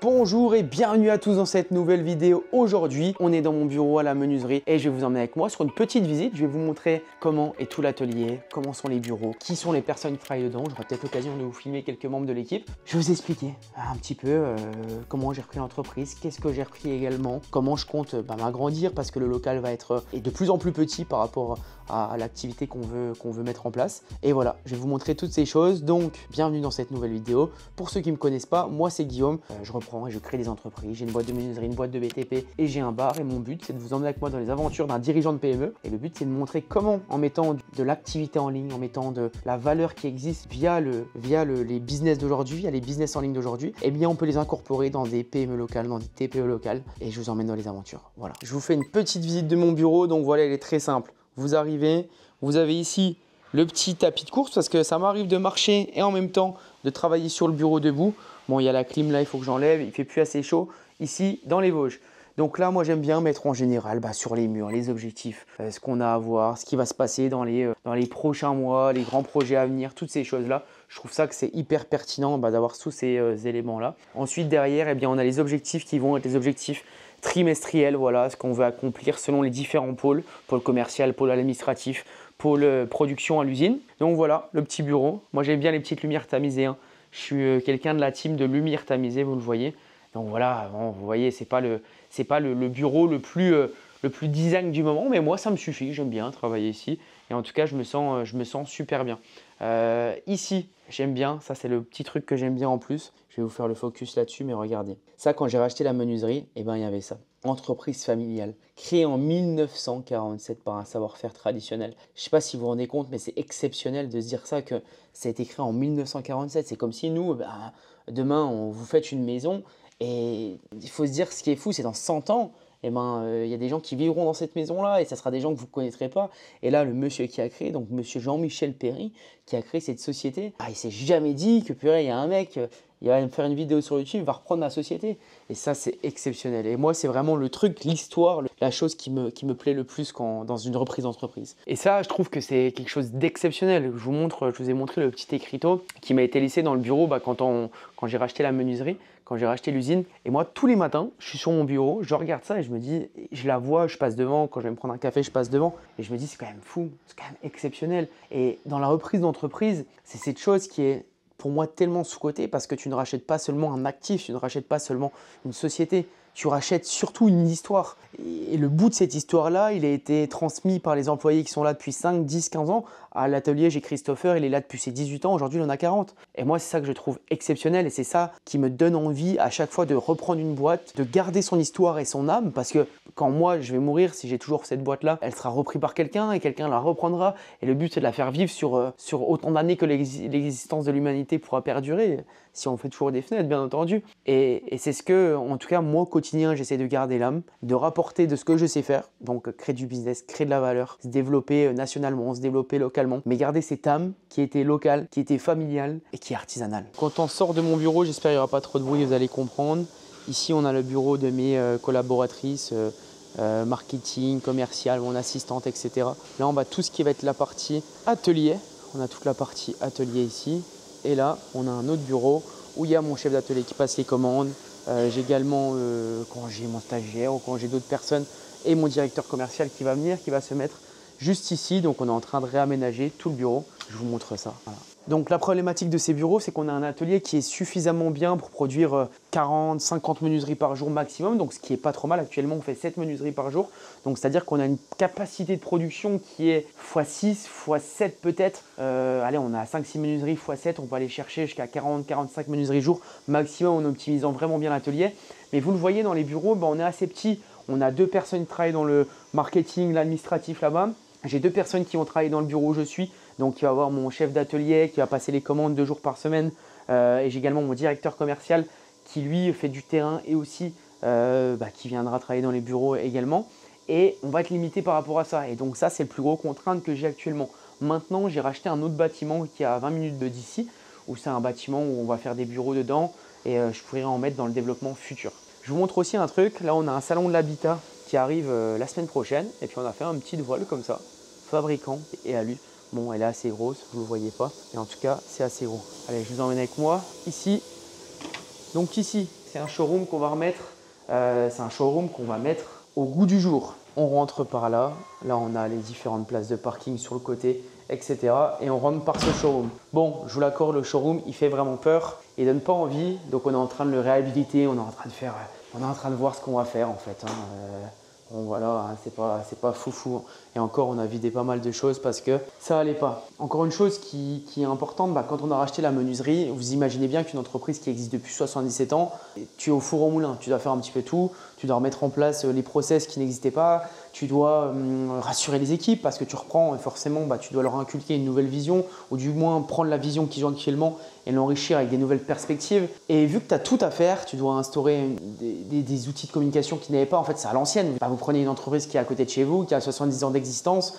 Bonjour et bienvenue à tous dans cette nouvelle vidéo. Aujourd'hui, on est dans mon bureau à la menuiserie et je vais vous emmener avec moi sur une petite visite. Je vais vous montrer comment est tout l'atelier, comment sont les bureaux, qui sont les personnes qui travaillent dedans. J'aurai peut-être l'occasion de vous filmer quelques membres de l'équipe. Je vais vous expliquer un petit peu comment j'ai repris l'entreprise, qu'est-ce que j'ai repris également, comment je compte m'agrandir parce que le local va être de plus en plus petit par rapport à l'activité qu'on veut mettre en place. Et voilà, je vais vous montrer toutes ces choses. Donc, bienvenue dans cette nouvelle vidéo. Pour ceux qui ne me connaissent pas, moi c'est Guillaume. Je reprends et je crée des entreprises. J'ai une boîte de menuiserie, une boîte de BTP et j'ai un bar. Et mon but, c'est de vous emmener avec moi dans les aventures d'un dirigeant de PME. Et le but, c'est de montrer comment, en mettant de l'activité en ligne, en mettant de la valeur qui existe via les business d'aujourd'hui, via les business en ligne d'aujourd'hui, eh bien, on peut les incorporer dans des PME locales, dans des TPE locales. Et je vous emmène dans les aventures. Voilà. Je vous fais une petite visite de mon bureau. Donc voilà, elle est très simple. Vous arrivez, vous avez ici le petit tapis de course parce que ça m'arrive de marcher et en même temps de travailler sur le bureau debout. Bon, il y a la clim là, il faut que j'enlève, il ne fait plus assez chaud ici dans les Vosges. Donc là, moi j'aime bien mettre en général sur les murs les objectifs, ce qu'on a à voir, ce qui va se passer dans les prochains mois, les grands projets à venir, toutes ces choses-là. Je trouve ça que c'est hyper pertinent d'avoir tous ces éléments-là. Ensuite, derrière, eh bien, on a les objectifs qui vont être les objectifs trimestriels, voilà, ce qu'on veut accomplir selon les différents pôles, pôle commercial, pôle administratif, pôle production à l'usine. Donc voilà, le petit bureau. Moi j'aime bien les petites lumières tamisées, hein. Je suis quelqu'un de la team de lumière tamisée, vous le voyez. Donc voilà, bon, vous voyez, c'est pas le bureau le plus design du moment, mais moi ça me suffit, j'aime bien travailler ici. Et en tout cas, je me sens super bien. Ici, j'aime bien, ça c'est le petit truc que j'aime bien en plus. Je vais vous faire le focus là-dessus, mais regardez. Ça, quand j'ai racheté la menuiserie, eh ben, il y avait ça. Entreprise familiale, créée en 1947 par un savoir-faire traditionnel. Je ne sais pas si vous vous rendez compte, mais c'est exceptionnel de se dire ça, que ça a été créé en 1947. C'est comme si nous, demain, on vous fait une maison et il faut se dire, ce qui est fou, c'est dans 100 ans, eh ben, y a des gens qui vivront dans cette maison-là et ça sera des gens que vous ne connaîtrez pas. Et là, le monsieur qui a créé, donc monsieur Jean-Michel Perry, qui a créé cette société, il ne s'est jamais dit que purée, il y a un mec, il va me faire une vidéo sur YouTube, il va reprendre la société. Et ça, c'est exceptionnel. Et moi, c'est vraiment le truc, l'histoire, la chose qui me plaît le plus dans une reprise d'entreprise. Et ça, je trouve que c'est quelque chose d'exceptionnel. Je vous ai montré le petit écriteau qui m'a été laissé dans le bureau quand j'ai racheté la menuiserie, quand j'ai racheté l'usine. Et moi, tous les matins, je suis sur mon bureau, je regarde ça et je me dis, je la vois, je passe devant. Quand je vais me prendre un café, je passe devant. Et je me dis, c'est quand même fou, c'est quand même exceptionnel. Et dans la reprise d'entreprise, c'est cette chose qui est pour moi tellement sous-coté parce que tu ne rachètes pas seulement un actif, tu ne rachètes pas seulement une société, tu rachètes surtout une histoire. Et le bout de cette histoire-là, il a été transmis par les employés qui sont là depuis 5, 10, 15 ans. À l'atelier, j'ai Christopher, il est là depuis ses 18 ans, aujourd'hui il en a 40. Et moi, c'est ça que je trouve exceptionnel et c'est ça qui me donne envie à chaque fois de reprendre une boîte, de garder son histoire et son âme parce que quand moi je vais mourir, si j'ai toujours cette boîte-là, elle sera reprise par quelqu'un et quelqu'un la reprendra. Et le but, c'est de la faire vivre sur autant d'années que l'existence de l'humanité pourra perdurer, si on fait toujours des fenêtres, bien entendu. Et c'est ce que, en tout cas, moi, au quotidien, j'essaie de garder l'âme, de rapporter de ce que je sais faire, donc créer du business, créer de la valeur, se développer nationalement, se développer localement, mais garder cette âme qui était locale, qui était familiale et qui est artisanale. Quand on sort de mon bureau, j'espère qu'il n'y aura pas trop de bruit, vous allez comprendre. Ici, on a le bureau de mes collaboratrices, marketing, commercial, mon assistante, etc. Là, on va tout ce qui va être la partie atelier. On a toute la partie atelier ici. Et là, on a un autre bureau où il y a mon chef d'atelier qui passe les commandes. J'ai également, quand j'ai mon stagiaire ou quand j'ai d'autres personnes, et mon directeur commercial qui va venir, qui va se mettre juste ici. Donc, on est en train de réaménager tout le bureau. Je vous montre ça. Voilà. Donc, la problématique de ces bureaux, c'est qu'on a un atelier qui est suffisamment bien pour produire 40, 50 menuiseries par jour maximum. Donc, ce qui n'est pas trop mal. Actuellement, on fait 7 menuiseries par jour. Donc, c'est-à-dire qu'on a une capacité de production qui est x6, x7 peut-être. Allez, on a 5-6 menuiseries x7. On peut aller chercher jusqu'à 40, 45 menuiseries jour maximum en optimisant vraiment bien l'atelier. Mais vous le voyez dans les bureaux, on est assez petit. On a 2 personnes qui travaillent dans le marketing, l'administratif là-bas. J'ai 2 personnes qui vont travailler dans le bureau où je suis. Donc, il va y avoir mon chef d'atelier qui va passer les commandes 2 jours par semaine. Et j'ai également mon directeur commercial qui, lui, fait du terrain et aussi qui viendra travailler dans les bureaux également. Et on va être limité par rapport à ça. Et donc, ça, c'est le plus gros contrainte que j'ai actuellement. Maintenant, j'ai racheté un autre bâtiment qui est à 20 minutes d'ici, où c'est un bâtiment où on va faire des bureaux dedans et je pourrais en mettre dans le développement futur. Je vous montre aussi un truc. Là, on a un salon de l'habitat qui arrive la semaine prochaine. Et puis, on a fait un petit voile comme ça, fabricant et alu. Bon, elle est assez grosse, vous ne le voyez pas, mais en tout cas, c'est assez gros. Allez, je vous emmène avec moi ici. Donc ici, c'est un showroom qu'on va remettre, c'est un showroom qu'on va mettre au goût du jour. On rentre par là, là on a les différentes places de parking sur le côté, etc. Et on rentre par ce showroom. Bon, je vous l'accorde, le showroom, il fait vraiment peur, il donne pas envie, donc on est en train de le réhabiliter, on est en train de voir ce qu'on va faire en fait. Bon voilà, hein, c'est pas foufou. Et encore, on a vidé pas mal de choses parce que ça allait pas. Encore une chose qui est importante, quand on a racheté la menuiserie, vous imaginez bien qu'une entreprise qui existe depuis 77 ans, tu es au four au moulin, tu dois faire un petit peu tout, tu dois remettre en place les process qui n'existaient pas, tu dois rassurer les équipes parce que tu reprends forcément, tu dois leur inculquer une nouvelle vision ou du moins prendre la vision qu'ils ont actuellement et l'enrichir avec des nouvelles perspectives. Et vu que tu as tout à faire, tu dois instaurer des outils de communication qui n'avaient pas, en fait c'est à l'ancienne. Vous prenez une entreprise qui est à côté de chez vous, qui a 70 ans d'existence,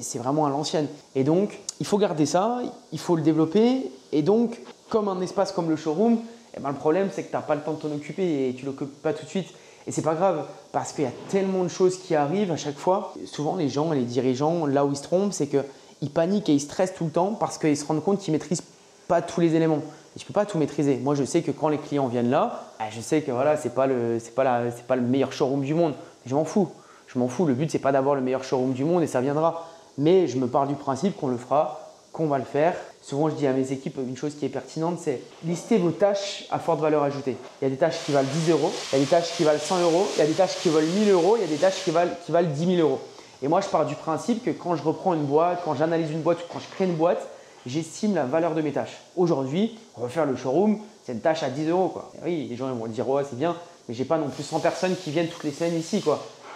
c'est vraiment à l'ancienne. Et donc, il faut garder ça, il faut le développer. Et donc, comme un espace comme le showroom, le problème c'est que tu n'as pas le temps de t'en occuper et tu ne l'occupes pas tout de suite. Et c'est pas grave parce qu'il y a tellement de choses qui arrivent à chaque fois. Souvent, les gens, les dirigeants, là où ils se trompent, c'est qu'ils paniquent et ils stressent tout le temps parce qu'ils se rendent compte qu'ils ne maîtrisent pas tous les éléments. Et je ne peux pas tout maîtriser. Moi, je sais que quand les clients viennent là, je sais que voilà, c'est pas le meilleur showroom du monde. Je m'en fous. Je m'en fous. Le but, c'est pas d'avoir le meilleur showroom du monde et ça viendra. Mais je me pars du principe qu'on le fera, qu'on va le faire. Souvent, je dis à mes équipes une chose qui est pertinente, c'est lister vos tâches à forte valeur ajoutée. Il y a des tâches qui valent 10 euros, il y a des tâches qui valent 100 euros, il y a des tâches qui valent 1000 euros, il y a des tâches qui valent 10 000 euros. Et moi, je pars du principe que quand je reprends une boîte, quand j'analyse une boîte ou quand je crée une boîte, j'estime la valeur de mes tâches. Aujourd'hui, on va faire le showroom, c'est une tâche à 10 euros. Quoi. Et oui, les gens ils vont dire ouais, c'est bien, mais j'ai pas non plus 100 personnes qui viennent toutes les semaines ici.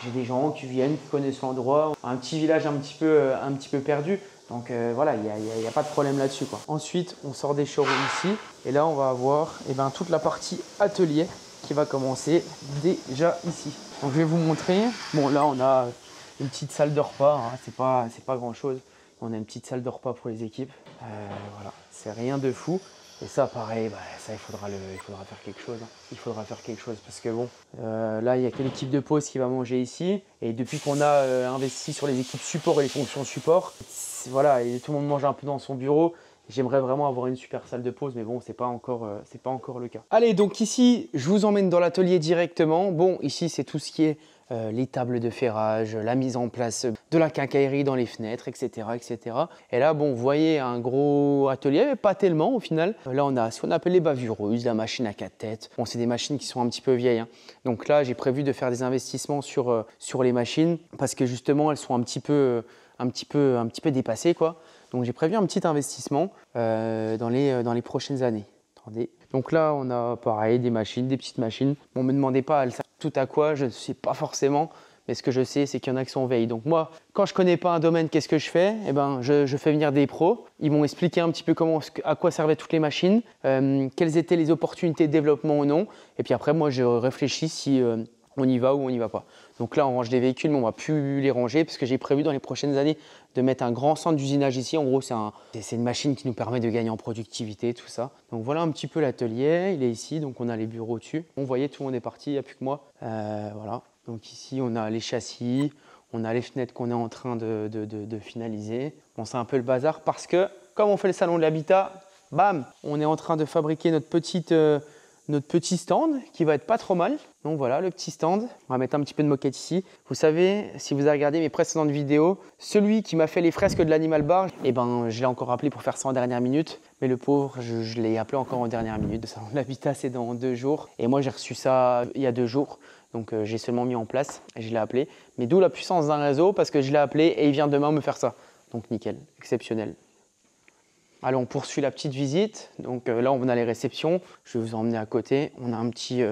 J'ai des gens qui viennent, qui connaissent l'endroit, un petit village un petit peu perdu. Donc voilà, il n'y a pas de problème là-dessus. Ensuite, on sort des showrooms ici et là, on va avoir toute la partie atelier qui va commencer déjà ici. Donc je vais vous montrer. Bon, là, on a une petite salle de repas. Hein. C'est pas grand-chose. On a une petite salle de repas pour les équipes. Voilà, c'est rien de fou. Et ça, pareil, ça, il faudra faire quelque chose. Hein. Il faudra faire quelque chose parce que bon, là, il n'y a que l'équipe de pause qui va manger ici. Et depuis qu'on a investi sur les équipes support et les fonctions support, voilà, et tout le monde mange un peu dans son bureau. J'aimerais vraiment avoir une super salle de pause, mais bon, c'est pas encore le cas. Allez, donc ici, je vous emmène dans l'atelier directement. Bon, ici, c'est tout ce qui est les tables de ferrage, la mise en place de la quincaillerie dans les fenêtres, etc., etc. Et là, bon, vous voyez un gros atelier, mais pas tellement au final. Là, on a ce qu'on appelle les bavureuses, la machine à 4 têtes. Bon, c'est des machines qui sont un petit peu vieilles. Hein. Donc là, j'ai prévu de faire des investissements sur les machines parce que justement, elles sont un petit peu dépassées, quoi. Donc j'ai prévu un petit investissement dans les prochaines années. Attendez. Donc là, on a pareil des machines, des petites machines. Bon, ne me demandez pas, elles servent tout à quoi, je ne sais pas forcément. Mais ce que je sais, c'est qu'il y en a qui sont en veille. Donc moi, quand je ne connais pas un domaine, qu'est-ce que je fais? Je fais venir des pros. Ils m'ont expliqué un petit peu à quoi servaient toutes les machines, quelles étaient les opportunités de développement ou non. Et puis après, moi, je réfléchis si on y va ou on n'y va pas. Donc là, on range des véhicules, mais on ne va plus les ranger parce que j'ai prévu dans les prochaines années de mettre un grand centre d'usinage ici. En gros, c'est une machine qui nous permet de gagner en productivité, tout ça. Donc voilà un petit peu l'atelier. Il est ici, donc on a les bureaux dessus. Vous voyez, tout le monde est parti, il n'y a plus que moi. Voilà. Donc ici, on a les châssis, on a les fenêtres qu'on est en train de finaliser. Bon, c'est un peu le bazar parce que, comme on fait le salon de l'habitat, bam, on est en train de fabriquer notre petit stand qui va être pas trop mal. Donc voilà le petit stand. On va mettre un petit peu de moquette ici. Vous savez, si vous avez regardé mes précédentes vidéos, celui qui m'a fait les fresques de l'animal bar, je l'ai encore appelé pour faire ça en dernière minute. Mais le pauvre, je l'ai appelé encore en dernière minute. Le salon de l'habitat, c'est dans 2 jours. Et moi, j'ai reçu ça il y a 2 jours. Donc j'ai seulement mis en place et je l'ai appelé. Mais d'où la puissance d'un réseau parce que je l'ai appelé et il vient demain me faire ça. Donc nickel, exceptionnel. Allez, on poursuit la petite visite. Donc là, on a les réceptions. Je vais vous emmener à côté. On a un petit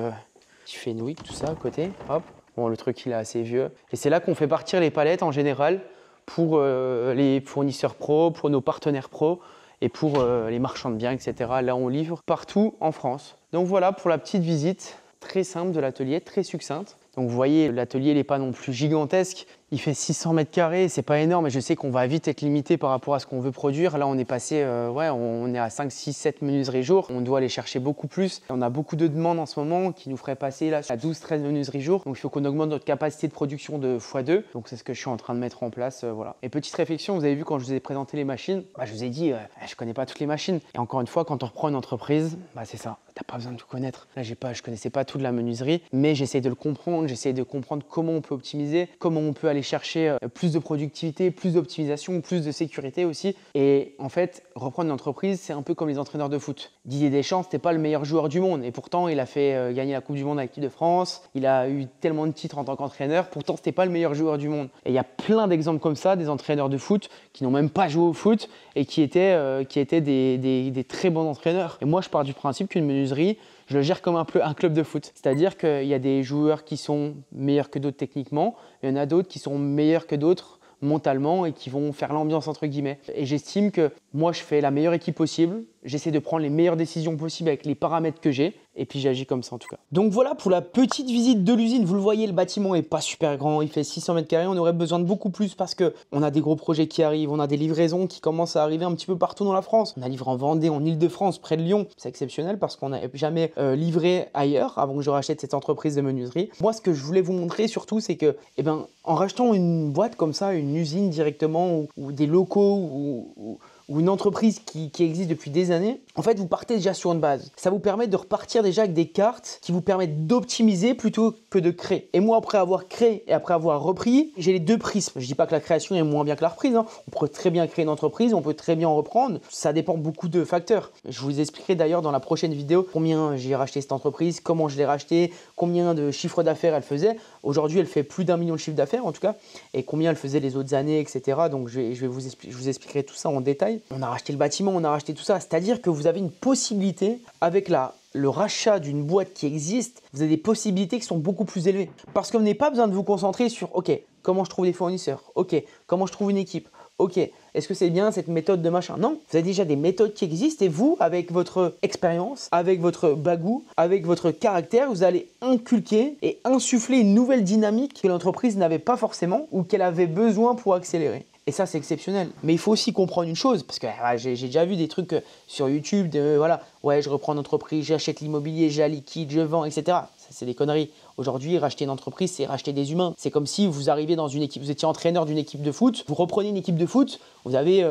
Fenwick, tout ça à côté. Hop. Bon, le truc, il est assez vieux. Et c'est là qu'on fait partir les palettes en général pour les fournisseurs pro, pour nos partenaires pro et pour les marchands de biens, etc. Là, on livre partout en France. Donc voilà pour la petite visite très simple de l'atelier, très succincte. Donc vous voyez, l'atelier n'est pas non plus gigantesque. Il fait 600 mètres carrés, c'est pas énorme, mais je sais qu'on va vite être limité par rapport à ce qu'on veut produire. Là, on est passé, on est à 5, 6, 7 menuiseries jour. On doit aller chercher beaucoup plus. On a beaucoup de demandes en ce moment qui nous feraient passer là à 12, 13 menuiseries jour. Donc, il faut qu'on augmente notre capacité de production de x2. Donc, c'est ce que je suis en train de mettre en place. Voilà. Et petite réflexion, vous avez vu quand je vous ai présenté les machines, je vous ai dit, je connais pas toutes les machines. Et encore une fois, quand on reprend une entreprise, c'est ça. T'as pas besoin de tout connaître. Là, je connaissais pas tout de la menuiserie, mais j'essaie de le comprendre. J'essaie de comprendre comment on peut optimiser, comment on peut aller chercher plus de productivité, plus d'optimisation, plus de sécurité aussi. Et en fait, reprendre une entreprise, c'est un peu comme les entraîneurs de foot. Didier Deschamps, c'était pas le meilleur joueur du monde, et pourtant, il a fait gagner la Coupe du Monde avec l'équipe de France. Il a eu tellement de titres en tant qu'entraîneur. Pourtant, c'était pas le meilleur joueur du monde. Et il y a plein d'exemples comme ça, des entraîneurs de foot qui n'ont même pas joué au foot et qui étaient des très bons entraîneurs. Et moi, je pars du principe qu'une menuiserie, je le gère comme un club de foot. C'est-à-dire qu'il y a des joueurs qui sont meilleurs que d'autres techniquement, il y en a d'autres qui sont meilleurs que d'autres mentalement et qui vont faire l'ambiance entre guillemets. Et j'estime que moi, je fais la meilleure équipe possible. J'essaie de prendre les meilleures décisions possibles avec les paramètres que j'ai. Et puis j'agis comme ça en tout cas. Donc voilà pour la petite visite de l'usine. Vous le voyez, le bâtiment est pas super grand. Il fait 600 mètres carrés. On aurait besoin de beaucoup plus parce qu'on a des gros projets qui arrivent. On a des livraisons qui commencent à arriver un petit peu partout dans la France. On a livré en Vendée, en Île-de-France, près de Lyon. C'est exceptionnel parce qu'on n'a jamais livré ailleurs avant que je rachète cette entreprise de menuiserie. Moi, ce que je voulais vous montrer surtout, c'est que en rachetant une boîte comme ça, une usine directement ou des locaux ou une entreprise qui existe depuis des années, en fait, vous partez déjà sur une base. Ça vous permet de repartir déjà avec des cartes qui vous permettent d'optimiser plutôt que de créer. Et moi, après avoir créé et après avoir repris, j'ai les deux prismes. Je ne dis pas que la création est moins bien que la reprise. On peut très bien créer une entreprise, on peut très bien en reprendre. Ça dépend beaucoup de facteurs. Je vous expliquerai d'ailleurs dans la prochaine vidéo combien j'ai racheté cette entreprise, comment je l'ai rachetée, combien de chiffre d'affaires elle faisait. Aujourd'hui, elle fait plus d'1 million de chiffre d'affaires en tout cas, et combien elle faisait les autres années, etc. Donc, je vous expliquerai tout ça en détail. On a racheté le bâtiment, on a racheté tout ça. C'est-à-dire que vous avez une possibilité avec le rachat d'une boîte qui existe, vous avez des possibilités qui sont beaucoup plus élevées. Parce que vous n'avez pas besoin de vous concentrer sur OK, comment je trouve des fournisseurs, OK, comment je trouve une équipe, OK, est-ce que c'est bien cette méthode de machin? Non, vous avez déjà des méthodes qui existent et vous, avec votre expérience, avec votre bagou, avec votre caractère, vous allez inculquer et insuffler une nouvelle dynamique que l'entreprise n'avait pas forcément ou qu'elle avait besoin pour accélérer. Et ça, c'est exceptionnel. Mais il faut aussi comprendre une chose, parce que j'ai déjà vu des trucs sur YouTube, je reprends une entreprise, j'achète l'immobilier, je la liquide, je vends, etc. Ça, c'est des conneries. Aujourd'hui, racheter une entreprise, c'est racheter des humains. C'est comme si vous arriviez dans une équipe, vous étiez entraîneur d'une équipe de foot, vous reprenez une équipe de foot, vous avez,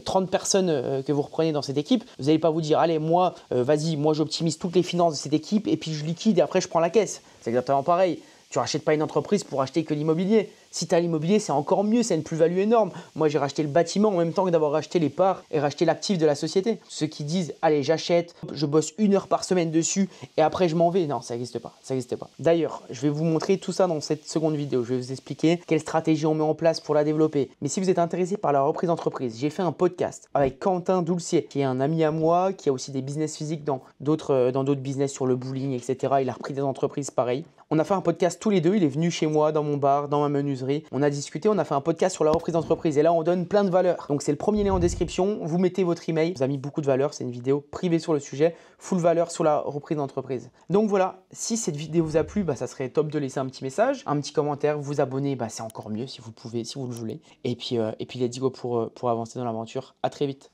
30 personnes que vous reprenez dans cette équipe. Vous n'allez pas vous dire, allez, moi, moi, j'optimise toutes les finances de cette équipe et puis je liquide et après, je prends la caisse. C'est exactement pareil. Tu ne rachètes pas une entreprise pour acheter que l'immobilier. Si tu as l'immobilier, c'est encore mieux, c'est une plus-value énorme. Moi, j'ai racheté le bâtiment en même temps que d'avoir racheté les parts et racheté l'actif de la société. Ceux qui disent, allez, j'achète, je bosse 1 heure par semaine dessus et après je m'en vais. Non, ça n'existe pas. Ça n'existe pas. D'ailleurs, je vais vous montrer tout ça dans cette seconde vidéo. Je vais vous expliquer quelle stratégie on met en place pour la développer. Mais si vous êtes intéressé par la reprise d'entreprise, j'ai fait un podcast avec Quentin Doulcier, qui est un ami à moi, qui a aussi des business physiques dans d'autres business sur le bowling, etc. Il a repris des entreprises pareilles. On a fait un podcast tous les deux. Il est venu chez moi, dans mon bar, dans ma menuiserie. On a discuté, on a fait un podcast sur la reprise d'entreprise. Et là, on donne plein de valeurs. Donc, c'est le premier lien en description. Vous mettez votre email. Vous avez mis beaucoup de valeurs. C'est une vidéo privée sur le sujet. Full valeur sur la reprise d'entreprise. Donc voilà, si cette vidéo vous a plu, ça serait top de laisser un petit message, un petit commentaire, vous abonner. C'est encore mieux si vous pouvez, si vous le voulez. Et puis let's go pour avancer dans l'aventure. À très vite.